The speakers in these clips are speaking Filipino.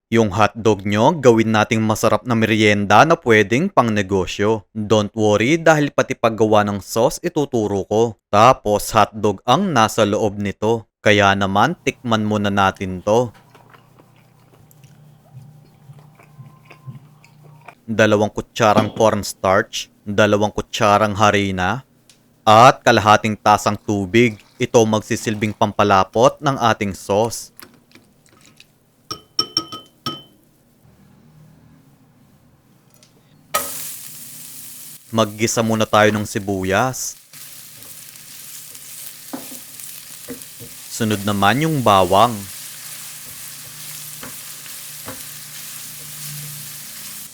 Yung hotdog nyo, gawin nating masarap na merienda na pwedeng pang negosyo. Don't worry dahil pati paggawa ng sauce ituturo ko. Tapos hotdog ang nasa loob nito. Kaya naman tikman muna natin to. 2 kutsarang cornstarch, 2 kutsarang harina, at kalahating tasang tubig. Ito magsisilbing pampalapot ng ating sauce. Maggisa muna tayo ng sibuyas. Sunod naman yung bawang.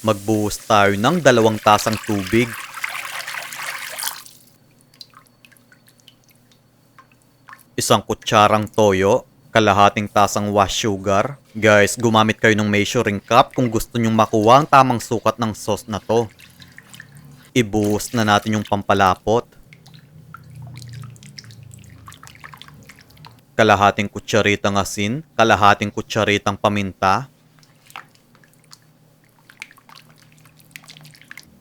Magbuhos tayo ng 2 tasang tubig. Isang kutsarang toyo, kalahating tasang wash sugar. Guys, gumamit kayo ng measuring cup kung gusto nyong makuha ang tamang sukat ng sauce na to. Ibuhos na natin yung pampalapot. Kalahating kutsaritang asin, kalahating kutsaritang paminta,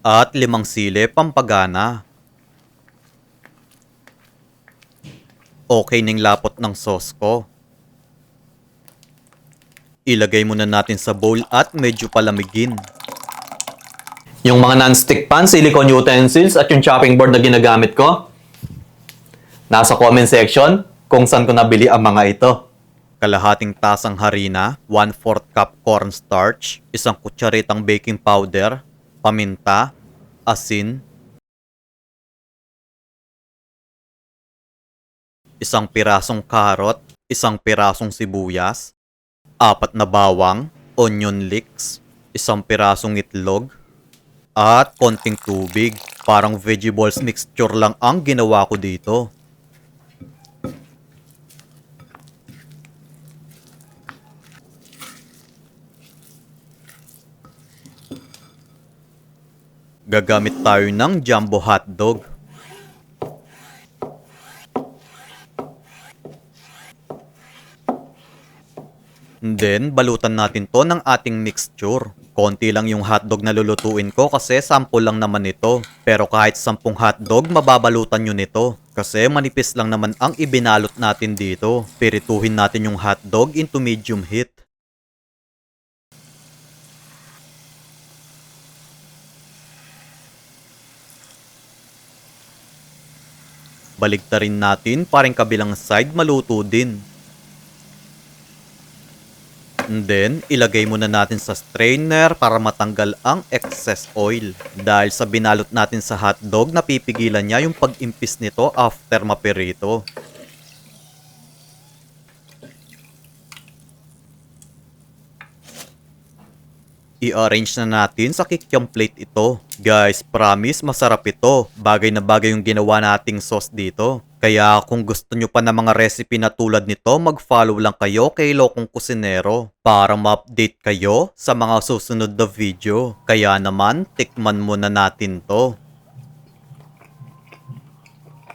at 5 sili pampagana. Okay ning lapot ng sauce ko. Ilagay muna natin sa bowl at medyo palamigin. Yung mga non-stick pan, silicone utensils at yung chopping board na ginagamit ko, nasa comment section kung saan ko nabili ang mga ito. Kalahating tasang harina, 1/4 cup cornstarch, 1 kutsaritang baking powder, paminta, asin, 1 pirasong carrot, 1 pirasong sibuyas, 4 na bawang, onion leeks, 1 pirasong itlog, at konting tubig. Parang vegetables mixture lang ang ginawa ko dito. Gagamit tayo ng jumbo hotdog. And then, balutan natin to ng ating mixture. Konti lang yung hotdog na lulutuin ko kasi sample lang naman ito. Pero kahit 10 hotdog, mababalutan nyo nito. Kasi manipis lang naman ang ibinalot natin dito. Pirituhin natin yung hotdog into medium heat. Baligtarin natin para yung kabilang side maluto din. And then, ilagay muna natin sa strainer para matanggal ang excess oil. Dahil sa binalot natin sa hotdog, napipigilan niya yung pag-impis nito after mapirito. I-arrange na natin sa kikiam plate ito. Guys, promise masarap ito. Bagay na bagay yung ginawa nating sauce dito. Kaya kung gusto nyo pa ng mga recipe na tulad nito, mag-follow lang kayo kay Lokong Kusinero para ma-update kayo sa mga susunod na video. Kaya naman, tikman muna natin to.